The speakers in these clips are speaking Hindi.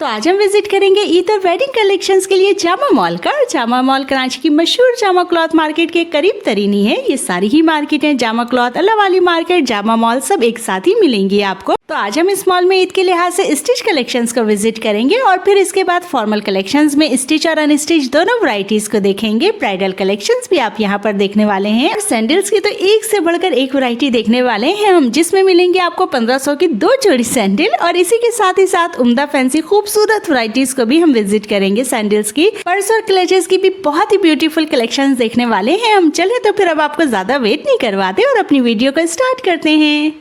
तो आज हम विजिट करेंगे ईद और वेडिंग कलेक्शंस के लिए जामा मॉल का। जामा मॉल कराची की मशहूर जामा क्लॉथ मार्केट के करीब तरीनी है। ये सारी ही मार्केटें जामा क्लॉथ, अल्लाह वाली मार्केट, जामा मॉल सब एक साथ ही मिलेंगी आपको। तो आज हम इस मॉल में ईद के लिहाज से स्टिच कलेक्शंस को विजिट करेंगे और फिर इसके बाद फॉर्मल कलेक्शंस में स्टिच और अनस्टिच दोनों वैरायटीज को देखेंगे। ब्राइडल कलेक्शंस भी आप यहाँ पर देखने वाले हैं और सैंडल्स की तो एक से बढ़कर एक वैरायटी देखने वाले हैं हम, जिसमें मिलेंगे आपको 1500 की 2 जोड़ी सैंडल और इसी के साथ ही साथ उम्दा फैंसी खूबसूरत वैरायटीज को भी हम विजिट करेंगे। सैंडल्स की, पर्स और क्लचेस की भी बहुत ही ब्यूटीफुल कलेक्शंस देखने वाले हैं हम। चले तो फिर अब आपको ज्यादा वेट नहीं करवाते और अपनी वीडियो को स्टार्ट करते हैं।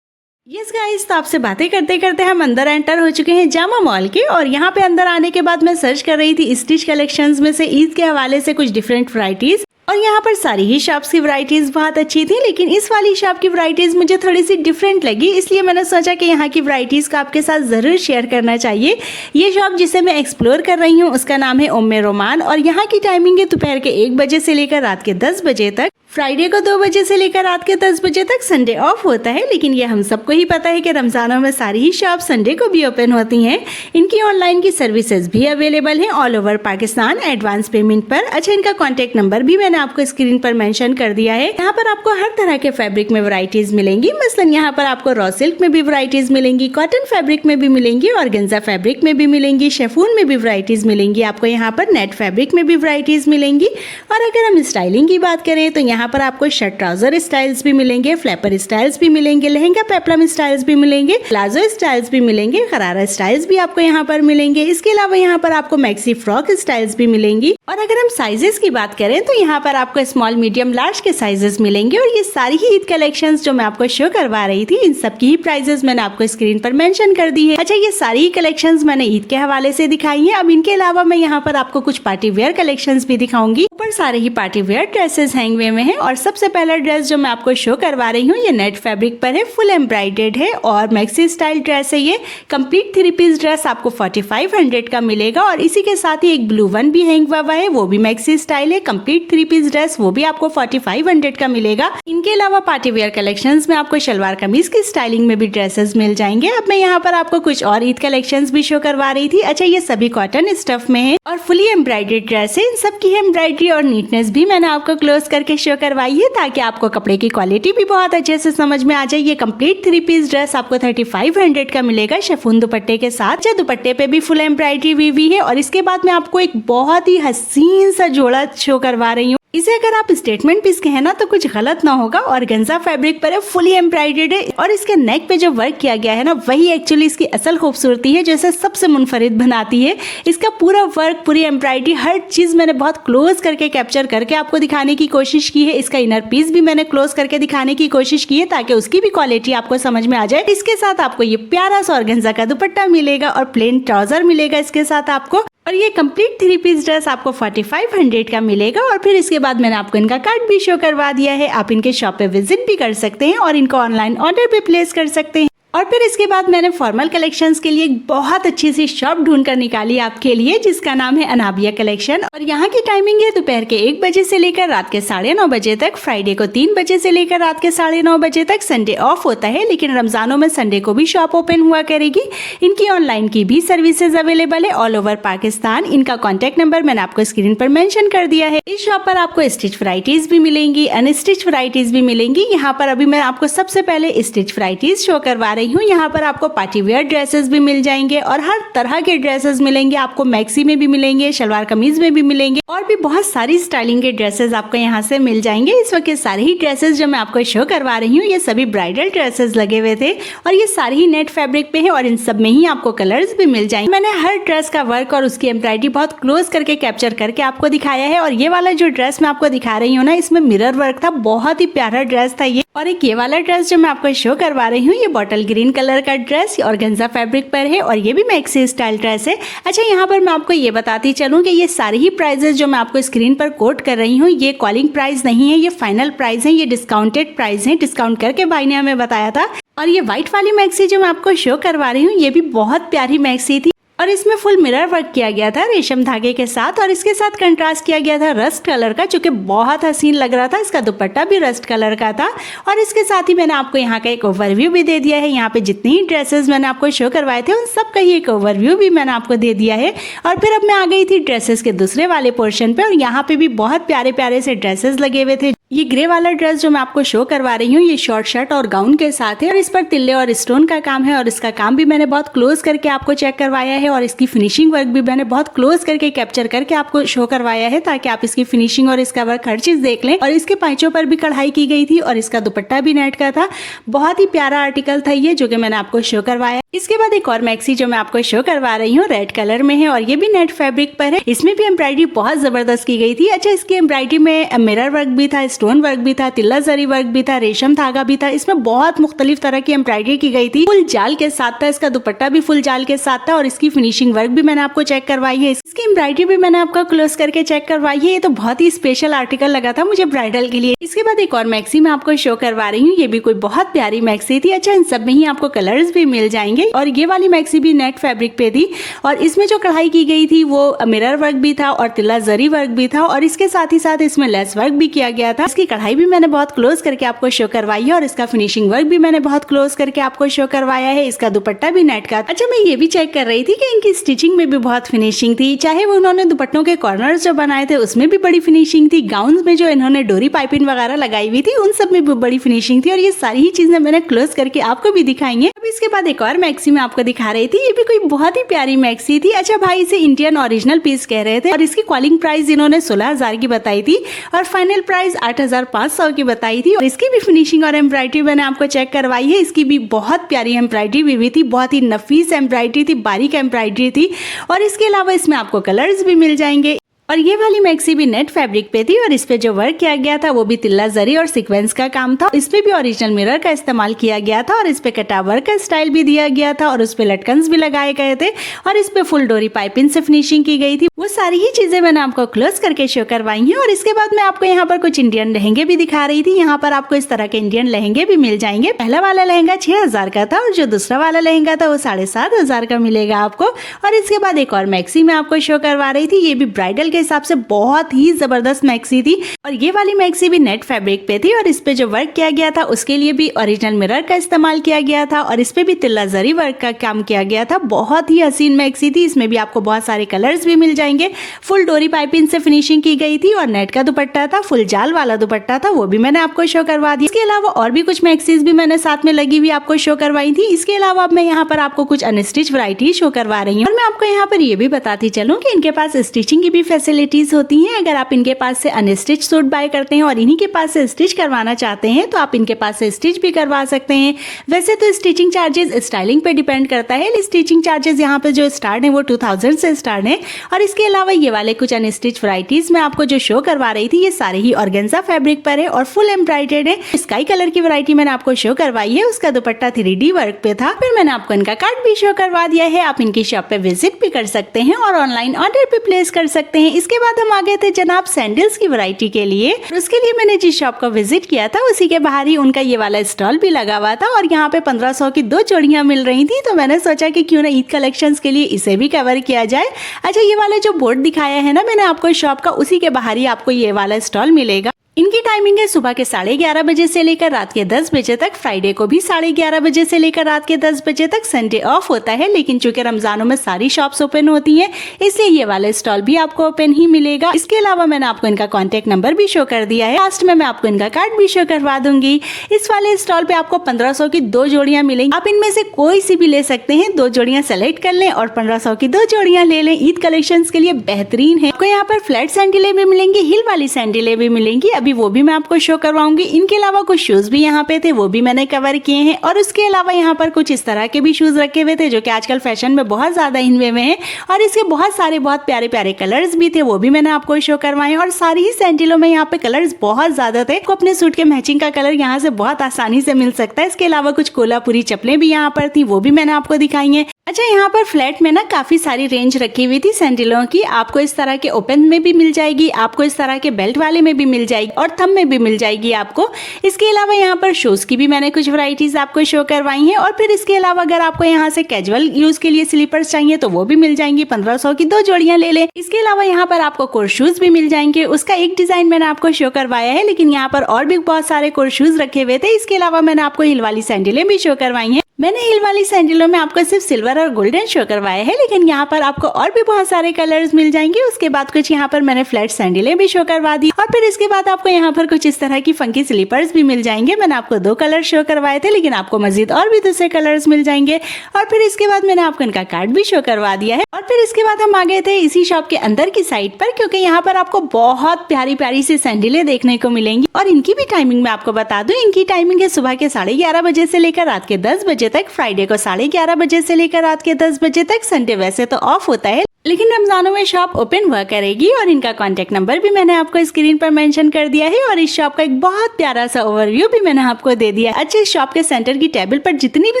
यस गाइस, तो आपसे बातें करते करते हम अंदर एंटर हो चुके हैं जामा मॉल के और यहाँ पे अंदर आने के बाद मैं सर्च कर रही थी स्टिच कलेक्शंस में से ईद के हवाले से कुछ डिफरेंट वैरायटीज, और यहाँ पर सारी ही शॉप्स की वैरायटीज बहुत अच्छी थी, लेकिन इस वाली शॉप की वैरायटीज मुझे थोड़ी सी डिफरेंट लगी, इसलिए मैंने सोचा कि यहाँ की वैरायटीज को आपके साथ जरूर शेयर करना चाहिए। ये शॉप जिसे मैं एक्सप्लोर कर रही हूँ उसका नाम है उम्मे रोमान और यहाँ की टाइमिंग है दोपहर के 1 बजे से लेकर रात के 10 बजे तक। फ्राइडे को 2 बजे से लेकर रात के 10 बजे तक संडे ऑफ होता है, लेकिन ये हम सबको ही पता है कि रमजानों में सारी ही शॉप संडे को भी ओपन होती हैं। इनकी ऑनलाइन की सर्विसेज भी अवेलेबल हैं all over Pakistan advance payment पर। अच्छा, इनका कॉन्टेक्ट नंबर भी मैंने आपको स्क्रीन पर मेंशन कर दिया है। यहाँ पर आपको हर तरह के फैब्रिक में वैरायटीज मिलेंगी, मसलन यहाँ पर आपको रॉ सिल्क में भी वैरायटीज मिलेंगी, कॉटन फैब्रिक में भी मिलेंगी, ऑर्गेन्जा फैब्रिक में भी मिलेंगी, शेफून में भी वैरायटीज मिलेंगी, आपको यहाँ पर नेट फैब्रिक में भी वैरायटीज मिलेंगी। और अगर हम स्टाइलिंग की बात करें तो यहाँ पर आपको शर्ट ट्राउजर स्टाइल्स भी मिलेंगे, फ्लैपर स्टाइल्स भी मिलेंगे, लहंगा पेप्लम स्टाइल्स भी मिलेंगे, प्लाजो स्टाइल्स भी मिलेंगे, गरारा स्टाइल्स भी आपको यहाँ पर मिलेंगे। इसके अलावा यहाँ पर आपको मैक्सी फ्रॉक स्टाइल्स भी मिलेंगी। और अगर हम साइजेस की बात करें तो यहाँ पर आपको स्मॉल, मीडियम, लार्ज के साइजेस मिलेंगे। और ये सारी ही ईद कलेक्शंस जो मैं आपको शो करवा रही थी, इन सब की ही प्राइजेस मैंने आपको स्क्रीन पर मेंशन कर दी है। अच्छा, ये सारी ही कलेक्शंस मैंने ईद के हवाले से दिखाई है। अब इनके अलावा मैं यहाँ पर आपको कुछ पार्टी वेयर कलेक्शंस भी दिखाऊंगी। ऊपर सारे ही पार्टी वेयर ड्रेसेस हैंग हुए हैं और सबसे पहला ड्रेस जो मैं आपको शो करवा रही हूँ ये नेट फैब्रिक पर है, फुल एम्ब्रॉयडर्ड है और मैक्सी स्टाइल ड्रेस है। ये कंप्लीट 3 पीस ड्रेस आपको 4500 का मिलेगा और इसी के साथ ही एक ब्लू वन भी हैंग हुआ है, वो भी मैक्सी स्टाइल है, कंप्लीट 3 पीस ड्रेस, वो भी आपको 4500 का मिलेगा। इनके अलावा पार्टी वेयर कलेक्शंस में आपको शलवार कमीज की स्टाइलिंग में भी ड्रेसेस मिल जाएंगे। अब मैं यहाँ पर आपको कुछ और ईद कलेक्शंस भी शो करवा रही थी। अच्छा, ये सभी कॉटन स्टफ में है और फुली एम्ब्रॉयडर्ड ड्रेस है। इन सब की एम्ब्रॉयडरी और नीटनेस भी मैंने आपको क्लोज करके शो करवाई है ताकि आपको कपड़े की क्वालिटी भी बहुत अच्छे से समझ में आ जाए। ये कंप्लीट 3 पीस ड्रेस आपको 3500 का मिलेगा शिफॉन दुपट्टे के साथ। जो दुपट्टे पे भी फुल एम्ब्रॉयडरी हुई है। और इसके बाद मैं आपको एक बहुत ही हसीन सा जोड़ा शो करवा रही हूँ। इसे अगर आप स्टेटमेंट पीस कहें ना तो कुछ गलत ना होगा। ऑर्गेन्जा फैब्रिक पर है, फुली एम्ब्रॉयडर्ड है और इसके नेक पे जो वर्क किया गया है ना, वही एक्चुअली इसकी असल खूबसूरती है, जैसे सबसे मुनफरिद बनाती है। इसका पूरा वर्क, पूरी एम्ब्रॉयडरी, हर चीज मैंने बहुत क्लोज करके कैप्चर करके आपको दिखाने की कोशिश की है। इसका इनर पीस भी मैंने क्लोज करके दिखाने की कोशिश की है ताकि उसकी भी क्वालिटी आपको समझ में आ जाए। इसके साथ आपको ये प्यारा सा ऑर्गेन्जा का दुपट्टा मिलेगा और प्लेन ट्राउजर मिलेगा इसके साथ आपको। और ये कंप्लीट 3 पीस ड्रेस आपको 4500 का मिलेगा। और फिर इसके बाद मैंने आपको इनका कार्ड भी शो करवा दिया है। आप इनके शॉप पे विजिट भी कर सकते हैं और इनको ऑनलाइन ऑर्डर भी प्लेस कर सकते हैं। और फिर इसके बाद मैंने फॉर्मल कलेक्शंस के लिए एक बहुत अच्छी सी शॉप ढूंढ कर निकाली आपके लिए, जिसका नाम है अनाबिया कलेक्शन। और यहाँ की टाइमिंग है दोपहर के 1 बजे से लेकर रात के 9:30 बजे तक, फ्राइडे को 3 बजे से लेकर रात के 9:30 बजे तक। संडे ऑफ होता है, लेकिन रमजानों में संडे को भी शॉप ओपन हुआ करेगी। इनकी ऑनलाइन की भी सर्विसेज अवेलेबल है ऑल ओवर पाकिस्तान। इनका कॉन्टेक्ट नंबर मैंने आपको स्क्रीन पर मेंशन कर दिया है। इस शॉप पर आपको स्टिच वैरायटीज भी मिलेंगी, अनस्टिच वैरायटीज भी मिलेंगी। यहाँ पर अभी मैं आपको सबसे पहले स्टिच वैरायटीज शो करवा रही हूँ। यहाँ पर आपको पार्टी वेयर ड्रेसेस भी मिल जाएंगे और हर तरह के ड्रेसेस मिलेंगे। आपको मैक्सी में भी मिलेंगे, शलवार कमीज में भी मिलेंगे और भी बहुत सारी स्टाइलिंग के ड्रेसेस आपको यहाँ से मिल जाएंगे। इस वक्त सारे ही ड्रेसेस जो मैं आपको शो करवा रही हूँ ये सभी ब्राइडल ड्रेसेस लगे हुए थे और ये सारी ही नेट फैब्रिक पे है और इन सब में ही आपको कलर्स भी मिल जाएंगे। मैंने हर ड्रेस का वर्क और उसकी एम्ब्रॉयडरी बहुत क्लोज करके कैप्चर करके आपको दिखाया है। और ये वाला जो ड्रेस मैं आपको दिखा रही हूँ ना, इसमें मिरर वर्क था, बहुत ही प्यारा ड्रेस था ये। और एक ये वाला ड्रेस जो मैं आपको शो करवा रही हूँ ये बॉटल ग्रीन कलर का ड्रेस ऑर्गेन्जा फैब्रिक पर है और ये भी मैक्सी स्टाइल ड्रेस है। अच्छा, यहाँ पर मैं आपको ये बताती चलूँ कि ये सारी ही प्राइजेस जो मैं आपको स्क्रीन पर कोट कर रही हूँ ये कॉलिंग प्राइस नहीं है, ये फाइनल प्राइस है, ये डिस्काउंटेड प्राइस है, डिस्काउंट करके भाई ने हमें बताया था। और ये व्हाइट वाली मैक्सी जो मैं आपको शो करवा रही हूँ ये भी बहुत प्यारी मैक्सी थी और इसमें फुल मिरर वर्क किया गया था रेशम धागे के साथ और इसके साथ कंट्रास्ट किया गया था रस्ट कलर का, जो कि बहुत हसीन लग रहा था। इसका दुपट्टा भी रस्ट कलर का था और इसके साथ ही मैंने आपको यहाँ का एक ओवरव्यू भी दे दिया है। यहाँ पे जितनी ही ड्रेसेस मैंने आपको शो करवाए थे उन सब का ही एक ओवरव्यू भी मैंने आपको दे दिया है। और फिर अब मैं आ गई थी ड्रेसेस के दूसरे वाले पोर्शन पे और यहाँ पे भी बहुत प्यारे प्यारे से ड्रेसेस लगे हुए थे। ये ग्रे वाला ड्रेस जो मैं आपको शो करवा रही हूँ ये शॉर्ट शर्ट और गाउन के साथ है और इस पर तिल्ले और स्टोन का काम है और इसका काम भी मैंने बहुत क्लोज करके आपको चेक करवाया है और इसकी फिनिशिंग वर्क भी मैंने बहुत क्लोज करके कैप्चर करके आपको शो करवाया है ताकि आप इसकी फिनिशिंग और इसका वर्क हर चीज देख लें। और इसके पांचों पर भी कढ़ाई की गई थी और इसका दुपट्टा भी नेट का था। बहुत ही प्यारा आर्टिकल था ये जो कि मैंने आपको शो करवाया। इसके बाद एक और मैक्सी जो मैं आपको शो करवा रही हूँ रेड कलर में है और ये भी नेट फैब्रिक पर है। इसमें भी एम्ब्रॉयडरी बहुत जबरदस्त की गई थी। अच्छा, इसकी एम्ब्रॉयडरी में मिरर वर्क भी था, स्टोन वर्क भी था, तिल्ला जरी वर्क भी था, रेशम धागा भी था। इसमें बहुत मुख्तलिफ तरह की एम्ब्रॉयडरी की गई थी। फुल जाल के साथ था, इसका दुपट्टा भी फुल जाल के साथ था और इसकी फिनिशिंग वर्क भी मैंने आपको चेक करवाई है। इसकी एम्ब्रॉयडरी भी मैंने आपको क्लोज करके चेक करवाई है। ये तो बहुत ही स्पेशल आर्टिकल लगा था मुझे ब्राइडल के लिए। इसके बाद एक और मैक्सी मैं आपको शो करवा रही हूँ। ये भी कोई बहुत प्यारी मैक्सी थी। अच्छा, इन सब में ही आपको कलर्स भी मिल जाएंगे और ये वाली मैक्सी भी नेट फैब्रिक पे थी और इसमें जो कढ़ाई की गई थी वो मिरर वर्क भी था और तिल्ला जरी वर्क भी था और इसके साथ ही साथ इसमें लेस वर्क भी किया गया था। इसकी कढ़ाई भी मैंने बहुत क्लोज करके आपको शो करवाई है और इसका फिनिशिंग वर्क भी मैंने बहुत क्लोज करके आपको शो करवाया है। इसका दुपट्टा भी नेट का। अच्छा, मैं ये भी चेक कर रही थी कि इनकी स्टिचिंग में भी बहुत फिनिशिंग थी। चाहे वो उन्होंने दुपट्टों के कॉर्नर्स जो बनाए थे उसमें भी बड़ी फिनिशिंग थी, गाउन में जो इन्होंने डोरी पाइपिंग वगैरह लगाई हुई थी उन सब में भी बड़ी फिनिशिंग थी और ये सारी ही चीजें मैंने क्लोज करके आपको भी दिखाएंगे। अब इसके बाद एक और मैक्सी में आपको दिखा रही थी। ये भी कोई बहुत ही प्यारी मैक्सी थी। अच्छा भाई, इसे इंडियन ओरिजिनल पीस कह रहे थे और इसकी कॉलिंग प्राइस इन्होंने 16,000 की बताई थी और फाइनल प्राइस 8,500 की बताई थी और इसकी भी फिनिशिंग और एम्ब्रॉयडरी मैंने आपको चेक करवाई है। इसकी भी बहुत प्यारी एम्ब्रॉयडरी भी थी, बहुत ही नफीस एम्ब्रॉयडरी थी, बारीक एम्ब्रॉयडरी थी और इसके अलावा इसमें आपको कलर्स भी मिल जाएंगे। और ये वाली मैक्सी भी नेट फैब्रिक पे थी और इस पे जो वर्क किया गया था वो भी तिल्ला जरी और सीक्वेंस का काम था। इसमें भी ओरिजिनल मिरर का इस्तेमाल किया गया था और इस पे कटा वर्क का स्टाइल भी दिया गया था और उस पे लटकन्स भी लगाए गए थे और इस पे फुल डोरी पाइपिंग से फिनिशिंग की गई थी। वो सारी ही चीजें मैंने आपको क्लोज करके शो करवाई हैं। और इसके बाद मैं आपको यहाँ पर कुछ इंडियन लहंगे भी दिखा रही थी। यहाँ पर आपको इस तरह के इंडियन लहंगे भी मिल जाएंगे। पहला वाला लहंगा 6,000 का था और जो दूसरा वाला लहंगा था वो 7,500 का मिलेगा आपको। और इसके बाद एक और मैक्सी मैं आपको शो करवा रही थी। ये भी ब्राइडल के हिसाब से बहुत ही जबरदस्त मैक्सी थी और ये वाली मैक्सी भी नेट फैब्रिक पे थी और इस पे जो वर्क किया गया था उसके लिए भी ओरिजिनल मिरर का इस्तेमाल किया गया था और इस पे भी तिल्ला जरी वर्क का काम किया गया था। बहुत ही हसीन मैक्सी थी। इसमें भी आपको बहुत सारे कलर्स भी मिल जाएंगे। फुल डोरी पाइपिंग से फिनिशिंग की गई थी और नेट का दुपट्टा था, फुल जाल वाला दुपट्टा था, वो भी मैंने आपको शो करवा दिया। इसके अलावा और भी कुछ मैक्सीज भी मैंने साथ में लगी हुई आपको शो करवाई थी। इसके अलावा अब मैं यहाँ पर आपको कुछ अनस्टिच वैरायटी शो करवा रही हूँ और मैं आपको यहाँ पर ये भी बताती चलूँ कि इनके पास स्टिचिंग की भी फैसिलिटीज होती है। अगर आप इनके पास से अनस्टिच सूट बाय करते हैं और इन्हीं के पास से स्टिच करवाना चाहते हैं तो आप इनके पास से स्टिच भी करवा सकते हैं। वैसे तो स्टिचिंग चार्जेस स्टाइलिंग पे डिपेंड करता है। स्टिचिंग चार्जेस यहाँ पे जो स्टार्ट है वो 2000 से स्टार्ट है। और इसके अलावा ये वाले कुछ अनस्टिच वैरायटीज मैं आपको जो शो करवा रही थी ये सारे ही ऑर्गेन्जा फैब्रिक पर है और फुल एम्ब्रॉयडर्ड है। स्काई कलर की वैरायटी मैंने आपको शो करवाई है, उसका दुपट्टा 3D वर्क पे था। फिर मैंने आपको इनका कार्ड भी शो करवा दिया है। आप इनकी शॉप पे विजिट भी कर सकते हैं और ऑनलाइन ऑर्डर भी प्लेस कर सकते हैं। इसके बाद हम आ गए थे जनाब सैंडल्स की वैरायटी के लिए। उसके लिए मैंने जिस शॉप को विजिट किया था उसी के बाहर ही उनका ये वाला स्टॉल भी लगा हुआ था और यहाँ पे 1500 की 2 जोड़ियां मिल रही थी। तो मैंने सोचा कि क्यों ना ईद कलेक्शंस के लिए इसे भी कवर किया जाए। अच्छा, ये वाला जो बोर्ड दिखाया है ना मैंने आपको शॉप का, उसी के बाहर ही आपको ये वाला स्टॉल मिलेगा। इनकी टाइमिंग है सुबह के 11:30 बजे से लेकर रात के 10 बजे तक। फ्राइडे को भी 11:30 बजे से लेकर रात के 10 बजे तक। संडे ऑफ होता है, लेकिन चूंकि रमजानों में सारी शॉप्स ओपन होती हैं इसलिए ये वाला स्टॉल भी आपको ओपन ही मिलेगा। इसके अलावा मैंने आपको इनका कॉन्टेक्ट नंबर भी शो कर दिया है। लास्ट में मैं आपको इनका कार्ड भी शो करवा दूंगी। इस वाले स्टॉल पे आपको 1500 की 2 जोड़ियां मिलेंगी। आप इनमें से कोई सी भी ले सकते हैं, 2 जोड़ियां सेलेक्ट कर लें और 1500 की 2 जोड़ियां ले लें। ईद कलेक्शंस के लिए बेहतरीन है। आपको यहाँ पर फ्लैट सैंडलें भी मिलेंगी, हिल वाली सैंडलें भी मिलेंगी, अभी वो भी मैं आपको शो करवाऊंगी। इनके अलावा कुछ शूज भी यहाँ पे थे, वो भी मैंने कवर किए हैं। और उसके अलावा यहाँ पर कुछ इस तरह के भी शूज रखे हुए थे जो कि आजकल फैशन में बहुत ज्यादा हिन्वे में है और इसके बहुत सारे बहुत प्यारे प्यारे कलर्स भी थे, वो भी मैंने आपको शो करवाए। और सारी ही सैंडलों में यहाँ पे कलर्स बहुत ज्यादा थे। आपको अपने सूट के मैचिंग का कलर यहाँ से बहुत आसानी से मिल सकता है। इसके अलावा कुछ कोल्हापुरी चप्पलें भी यहाँ पर थी, वो भी मैंने आपको दिखाई है। अच्छा, यहाँ पर फ्लैट में ना काफी सारी रेंज रखी हुई थी सैंडलों की। आपको इस तरह के ओपन में भी मिल जाएगी, आपको इस तरह के बेल्ट वाले में भी मिल जाएगी और थंब में भी मिल जाएगी आपको। इसके अलावा यहाँ पर शूज की भी मैंने कुछ वैरायटीज आपको शो करवाई हैं। और फिर इसके अलावा अगर आपको यहाँ से कैजुअल यूज के लिए स्लीपर्स चाहिए तो वो भी मिल जाएंगी। 1500 की 2 जोड़ियां ले ले। इसके अलावा यहाँ पर आपको कोर्ट शूज भी मिल जाएंगे। उसका एक डिजाइन मैंने आपको शो करवाया है, लेकिन यहाँ पर और भी बहुत सारे कोर्ट शूज रखे हुए थे। इसके अलावा मैंने आपको हिल वाली सैंडलें भी शो करवाई है। मैंने हिल वाली सैंडलों में आपको सिर्फ सिल्वर और गोल्डन शो करवाया है, लेकिन यहाँ पर आपको और भी बहुत सारे कलर्स मिल जाएंगे। उसके बाद कुछ यहाँ पर मैंने फ्लैट सैंडलें भी शो करवा दी और फिर इसके बाद आपको यहाँ पर कुछ इस तरह की फंकी स्लीपर्स भी मिल जाएंगे। मैंने आपको 2 कलर शो करवाए थे, लेकिन आपको मजीद और भी दूसरे कलर्स मिल जाएंगे। और फिर इसके बाद मैंने आपको इनका कार्ड भी शो करवा दिया है। और फिर इसके बाद हम आ गए थे इसी शॉप के अंदर की साइड पर, क्योंकि यहाँ पर आपको बहुत प्यारी प्यारी सी सैंडलें देखने को मिलेंगी। और इनकी भी टाइमिंग मैं आपको बता दूं, इनकी टाइमिंग है सुबह के 11:30 बजे से लेकर रात के 10 बजे तक। फ्राइडे को 11:30 बजे से लेकर रात के 10 बजे तक। संडे वैसे तो ऑफ होता है, लेकिन रमजानों में शॉप ओपन हुआ करेगी। और इनका कॉन्टेक्ट नंबर भी मैंने आपको स्क्रीन पर मेंशन कर दिया है और इस शॉप का एक बहुत प्यारा सा ओवरव्यू भी मैंने आपको दे दिया। अच्छा, इस शॉप के सेंटर की टेबल पर जितनी भी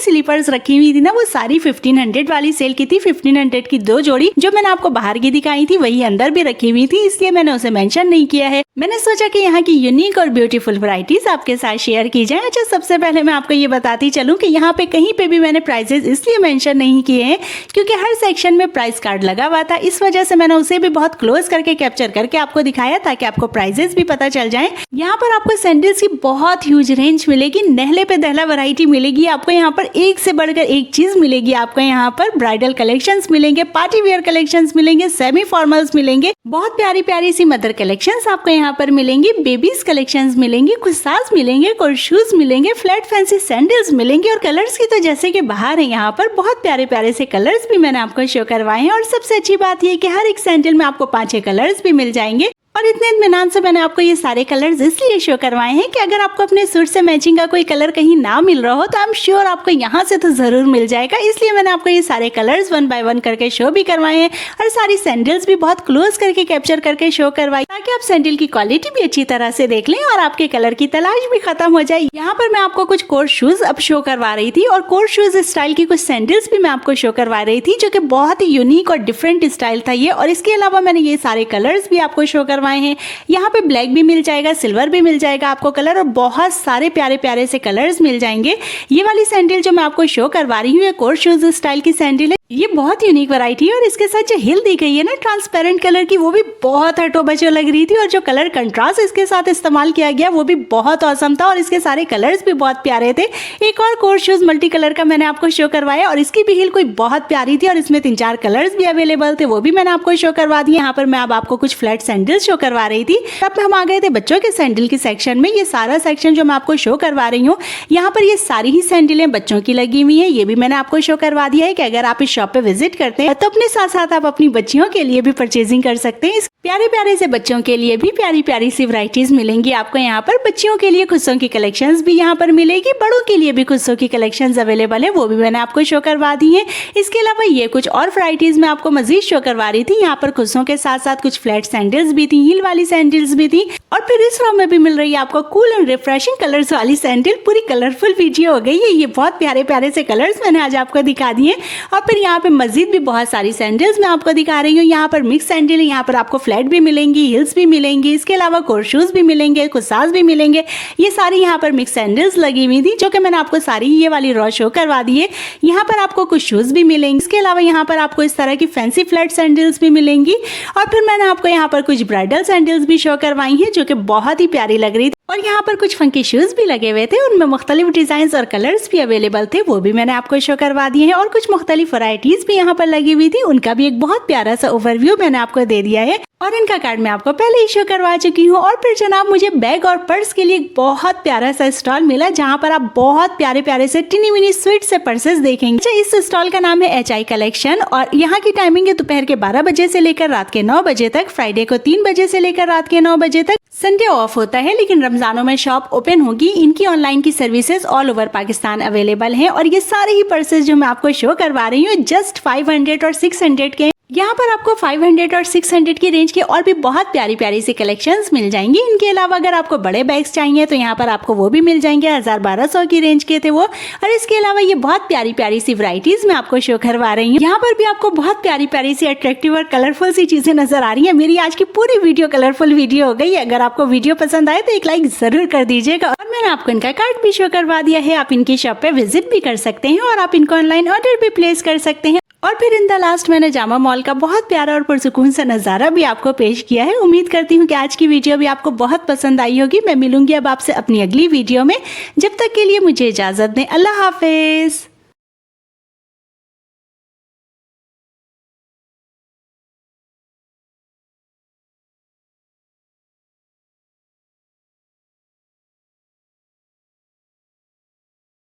स्लीपर्स रखी हुई थी ना, वो सारी 1500 वाली सेल की थी। 1500 की 2 जोड़ी जो मैंने आपको बाहर की दिखाई थी वही अंदर भी रखी हुई थी, इसलिए मैंने उसे मेंशन नहीं किया है। मैंने सोचा कि यहाँ की यूनिक और ब्यूटीफुल वैरायटीज आपके साथ शेयर की जाए। अच्छा, सबसे पहले मैं आपको ये बताती चलूँ कि यहाँ पे कहीं पे भी मैंने प्राइसेस इसलिए मेंशन नहीं किए हैं क्योंकि हर सेक्शन में प्राइस कार्ड लगा हुआ था। इस वजह से मैंने उसे भी बहुत क्लोज करके कैप्चर करके आपको दिखाया ताकि आपको प्राइसेस भी पता चल जाए। यहाँ पर आपको सैंडल्स की बहुत ह्यूज रेंज मिलेगी, नहले पे दहला वैरायटी मिलेगी आपको। यहाँ पर एक से बढ़कर एक चीज मिलेगी आपको। यहाँ पर ब्राइडल कलेक्शंस मिलेंगे, पार्टी वेयर कलेक्शंस मिलेंगे, सेमी फॉर्मल्स मिलेंगे, बहुत प्यारी प्यारी सी मदर कलेक्शंस आपको यहाँ पर मिलेंगी, बेबीज कलेक्शंस मिलेंगी, कुछ साज मिलेंगे, कोर्ट शूज मिलेंगे, फ्लैट फैंसी सैंडल्स मिलेंगे। और कलर्स की तो जैसे कि बाहर है, यहाँ पर बहुत प्यारे प्यारे से कलर्स भी मैंने आपको शो करवाए हैं। और सबसे अच्छी बात ये कि हर एक सैंडल में आपको 5-6 कलर्स भी मिल जाएंगे। और इतने इत्मीनान से मैंने आपको ये सारे कलर्स इसलिए शो करवाए हैं कि अगर आपको अपने सूट से मैचिंग का कोई कलर कहीं ना मिल रहा हो तो आई एम श्योर आपको यहाँ से तो जरूर मिल जाएगा। इसलिए मैंने आपको ये सारे कलर्स 1 बाय 1 करके शो भी करवाए हैं और सारी सैंडल्स भी बहुत क्लोज करके कैप्चर करके शो करवाई ताकि आप सैंडल की क्वालिटी भी अच्छी तरह से देख लें और आपके कलर की तलाश भी खत्म हो जाए। यहाँ पर मैं आपको कुछ कोर्ट शूज अब शो करवा रही थी और कोर्ट शूज स्टाइल की कुछ सैंडल्स भी मैं आपको शो करवा रही थी जो कि बहुत ही यूनिक और डिफरेंट स्टाइल था ये। और इसके अलावा मैंने ये सारे कलर्स भी आपको शो करवाए हैं। यहाँ पे ब्लैक भी मिल जाएगा, सिल्वर भी मिल जाएगा आपको कलर और बहुत सारे प्यारे प्यारे से कलर्स मिल जाएंगे। ये वाली सैंडल जो मैं आपको शो करवा रही हूँ ये कोर्ट शूज स्टाइल की सैंडल है। ये बहुत यूनिक वैरायटी है और इसके साथ जो हिल दी गई है ना ट्रांसपेरेंट कलर की, वो भी बहुत हटो बचो लग रही थी। और जो कलर कंट्रास्ट इसके साथ इस्तेमाल किया गया वो भी बहुत औसम था और इसके सारे कलर्स भी बहुत प्यारे थे। एक और कोर्ट शूज मल्टी कलर का मैंने आपको शो करवाया और इसकी भी हिल कोई बहुत प्यारी थी और इसमें 3-4 कलर्स भी अवेलेबल थे, वो भी मैंने आपको शो करवा दिए। यहाँ पर मैं अब आपको कुछ फ्लैट सैंडल शो करवा रही थी। अब हम आ गए थे बच्चों के सैंडल की सेक्शन में। ये सारा सेक्शन जो मैं आपको शो करवा रही हूँ, यहाँ पर ये सारी ही सैंडलें बच्चों की लगी हुई है। ये भी मैंने आपको शो करवा दिया है कि अगर आप इस शॉप पे विजिट करते हैं तो अपने साथ साथ आप अपनी बच्चियों के लिए भी परचेजिंग कर सकते हैं। प्यारे प्यारे से बच्चों के लिए भी प्यारी प्यारी सी वैरायटीज मिलेंगी आपको यहाँ पर। बच्चियों के लिए खुशों की कलेक्शंस भी यहाँ पर मिलेगी, बड़ों के लिए भी खुशों की कलेक्शंस अवेलेबल है, वो भी मैंने आपको शो करवा दी है। इसके अलावा ये कुछ और वैरायटीज मैं आपको मजीद शो करवा रही थी। यहाँ पर खुशों के साथ साथ कुछ फ्लैट सैंडल्स भी थी, हील वाली सैंडल्स भी थी और फिर इस रो में भी मिल रही है आपको कूल एंड रिफ्रेशिंग कलर्स वाली सैंडल। पूरी कलरफुल वीडियो हो गई है। ये बहुत प्यारे प्यारे से कलर्स मैंने आज आपको दिखा दिए और फिर यहाँ पे मजीद भी बहुत सारी सैंडल्स मैं आपको दिखा रही हूँ। यहाँ पर मिक्स सैंडल है, यहाँ पर आपको फ्लैट भी मिलेंगी, हिल्स भी मिलेंगी, इसके अलावा कोर्ट शूज भी मिलेंगे, कुछ साज भी मिलेंगे। ये सारी यहाँ पर मिक्स सैंडल्स लगी हुई थी जो कि मैंने आपको सारी ये वाली रॉ शो करवा दी है। यहाँ पर आपको कुछ शूज भी मिलेंगे, इसके अलावा यहाँ पर आपको इस तरह की फैंसी फ्लैट सैंडल्स भी मिलेंगी और फिर मैंने आपको यहाँ पर कुछ ब्राइडल सैंडल्स भी शो करवाई हैं जो कि बहुत ही प्यारी लग रही थी। और यहाँ पर कुछ फंकी शूज भी लगे हुए थे, उनमें मुख्तलिफ डिजाइन और कलर्स भी अवेलेबल थे, वो भी मैंने आपको शो करवा दिए हैं। और कुछ मुख्तलिफ वैरायटीज भी यहाँ पर लगी हुई थी, उनका भी एक बहुत प्यारा सा ओवरव्यू मैंने आपको दे दिया है और इनका कार्ड मैं आपको पहले ही शो करवा चुकी हूँ। और फिर जनाब मुझे बैग और पर्स के लिए एक बहुत प्यारा सा स्टॉल मिला जहाँ पर आप बहुत प्यारे प्यारे से टिनी मिनी स्वीट से पर्सेस देखेंगे। अच्छा, इस स्टॉल का नाम है HI कलेक्शन और यहाँ की टाइमिंग है दोपहर के 12 बजे से लेकर रात के 9 बजे तक, फ्राइडे को 3 बजे से लेकर रात के 9 बजे तक, संडे ऑफ होता है लेकिन रमजानों में शॉप ओपन होगी। इनकी ऑनलाइन की services all over Pakistan available हैं और ये सारे ही पर्सेस जो मैं आपको शो करवा रही हूँ जस्ट 500 और 600 के। यहाँ पर आपको 500 और 600 की रेंज के और भी बहुत प्यारी प्यारी सी कलेक्शंस मिल जाएंगी। इनके अलावा अगर आपको बड़े बैग्स चाहिए तो यहाँ पर आपको वो भी मिल जाएंगे। 1000-1200 की रेंज के थे वो। और इसके अलावा ये बहुत प्यारी प्यारी सी वैरायटीज मैं आपको शो करवा रही हूँ। यहाँ पर भी आपको बहुत प्यारी प्यारी सी अट्रैक्टिव और कलरफुल सी चीजें नजर आ रही है। मेरी आज की पूरी वीडियो कलरफुल वीडियो हो गई। अगर आपको वीडियो पसंद आए तो एक लाइक जरूर कर दीजिएगा। और मैंने आपको इनका कार्ड भी शो करवा दिया है। आप इनकी शॉप पे विजिट भी कर सकते हैं और आप इनको ऑनलाइन ऑर्डर भी प्लेस कर सकते हैं। और फिर इन द लास्ट मैंने जामा मॉल का बहुत प्यारा और पुरसुकून सा नज़ारा भी आपको पेश किया है। उम्मीद करती हूँ कि आज की वीडियो भी आपको बहुत पसंद आई होगी। मैं मिलूंगी अब आपसे अपनी अगली वीडियो में। जब तक के लिए मुझे इजाज़त दें। अल्लाह हाफिज़।